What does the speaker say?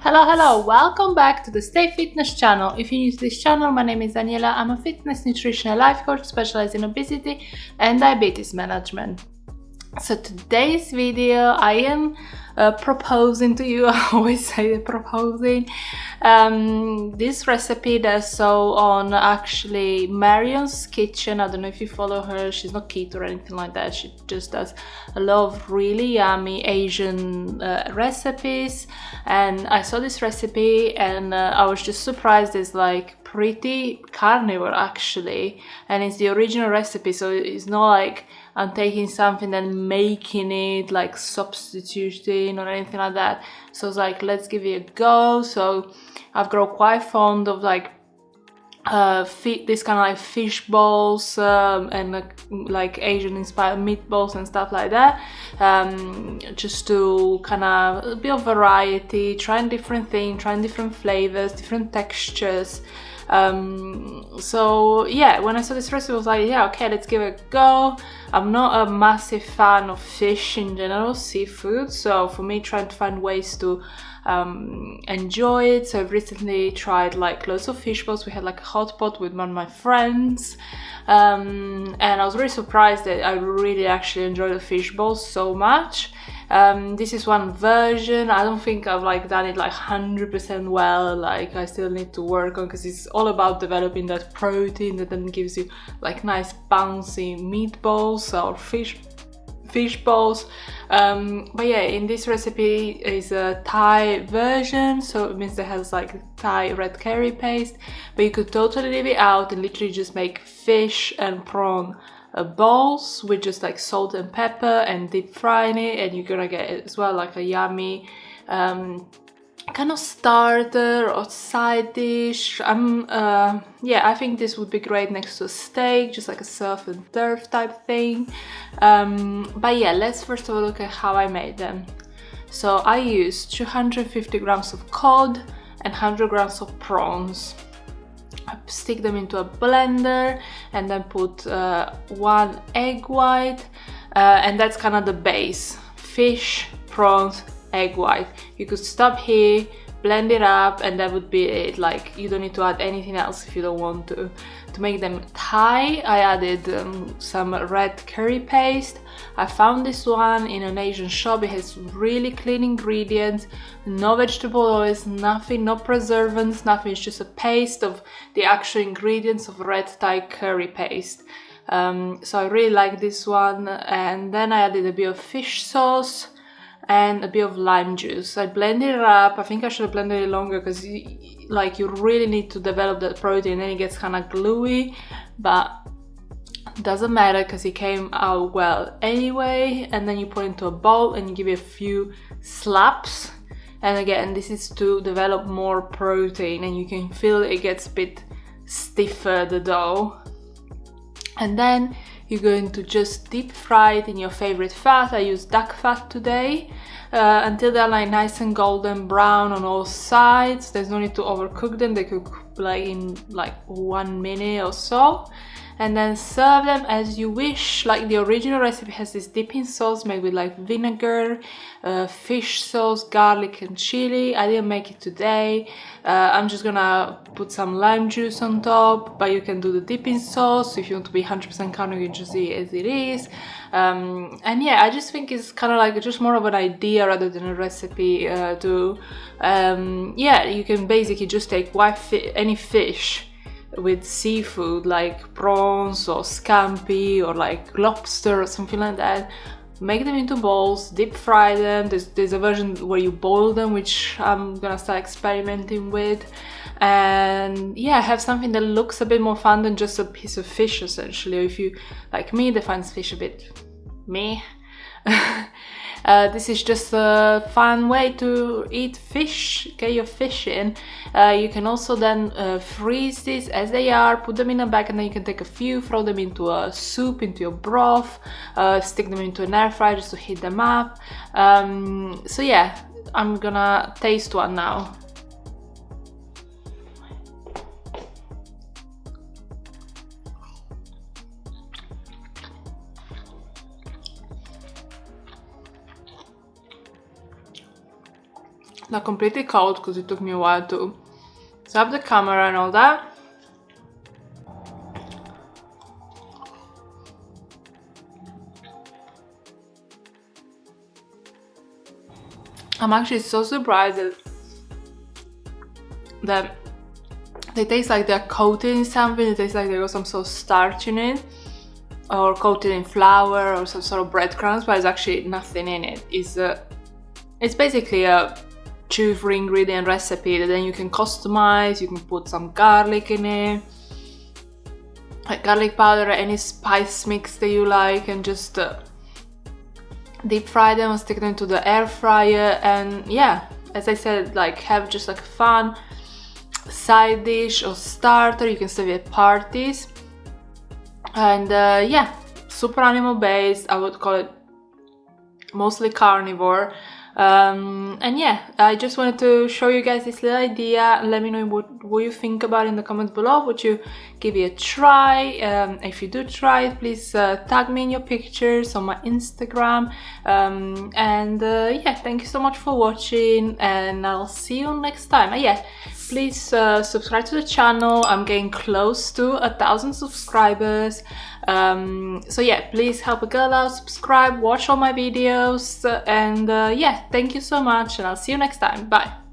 Hello, welcome back to the Stay Fitness channel. If you're new to this channel, my name is Daniela. I'm a fitness, nutrition, and life coach specialized in obesity and diabetes management. So today's video, I am proposing to you, I always say proposing, this recipe that's so on actually Marion's Kitchen. I don't know if you follow her, she's not keto or anything like that, she just does a lot of really yummy Asian recipes, and I saw this recipe and I was just surprised. It's like pretty carnivore actually, and it's the original recipe, so it's not like I'm taking something and making it, like substituting or anything like that. So it's like, let's give it a go. So I've grown quite fond of like this kind of like fish balls and like Asian inspired meatballs and stuff like that, just to kind of a bit of variety, trying different things, trying different flavors, different textures. So yeah, when I saw this recipe I was like, yeah, okay, let's give it a go. I'm not a massive fan of fish in general, seafood, so for me trying to find ways to enjoy it, so I've recently tried like loads of fish balls. We had like a hot pot with one of my friends, and I was really surprised that I really actually enjoy the fish balls so much. This is one version. I don't think I've like done it like 100% well, like I still need to work on, because it's all about developing that protein that then gives you like nice bouncy meatballs or fish balls. But yeah, in this recipe is a Thai version, so it means it has like Thai red curry paste, but you could totally leave it out and literally just make fish and prawn balls with just like salt and pepper and deep frying it, and you're gonna get as well like a yummy kind of starter or side dish. Yeah, I think this would be great next to a steak, just like a surf and turf type thing. But yeah, let's first of all look at how I made them. So I used 250 grams of cod and 100 grams of prawns. I stick them into a blender and then put 1 egg white, and that's kind of the base: fish, prawns, egg white. You could stop here, blend it up, and that would be it. Like, you don't need to add anything else if you don't want to. To make them Thai, I added some red curry paste. I found this one in an Asian shop. It has really clean ingredients, no vegetable oils, nothing, no preservatives, nothing. It's just a paste of the actual ingredients of red Thai curry paste. So I really like this one. And then I added a bit of fish sauce and a bit of lime juice. I blended it up. I think I should have blended it longer, because like you really need to develop that protein, and then it gets kind of gluey, but doesn't matter because it came out well anyway. And then you put it into a bowl and you give it a few slaps, and again, this is to develop more protein, and you can feel it gets a bit stiffer, the dough. And then you're going to just deep fry it in your favorite fat. I use duck fat today, until they're like nice and golden brown on all sides. There's no need to overcook them. They cook like in like 1 minute or so, and then serve them as you wish. Like the original recipe has this dipping sauce made with like vinegar, fish sauce, garlic and chili. I didn't make it today. I'm just gonna put some lime juice on top, but you can do the dipping sauce if you want to be 100% carnivore. You can just eat it as it is. And yeah, I just think it's kind of like just more of an idea rather than a recipe. Yeah, you can basically just take any fish with seafood like prawns or scampi or like lobster or something like that, make them into balls, deep fry them. There's a version where you boil them, which I'm gonna start experimenting with, and yeah, have something that looks a bit more fun than just a piece of fish essentially. Or if you like me, that finds fish a bit meh. This is just a fun way to eat fish, get your fish in. You can also then freeze these as they are, put them in a bag, and then you can take a few, throw them into a soup, into your broth, stick them into an air fryer just to heat them up. So yeah, I'm gonna taste one now. Not completely cold because it took me a while to set up the camera and all that. I'm actually so surprised that they taste like they're coated in something. It tastes like they got some sort of starch in it, or coated in flour or some sort of breadcrumbs, but there's actually nothing in it. It's basically a 2-3 ingredient recipe that then you can customize. You can put some garlic in it, like garlic powder, any spice mix that you like, and just deep fry them or stick them into the air fryer. And yeah, as I said, like have just like a fun side dish or starter. You can serve it at parties. And yeah, super animal based. I would call it mostly carnivore. And yeah, I just wanted to show you guys this little idea. Let me know what you think about it in the comments below. Would you give it a try? If you do try it, please tag me in your pictures on my Instagram. And yeah, thank you so much for watching, and I'll see you next time. Yeah, please subscribe to the channel. I'm getting close to 1,000 subscribers. So yeah, please help a girl out, subscribe, watch all my videos, and yeah, thank you so much, and I'll see you next time. Bye.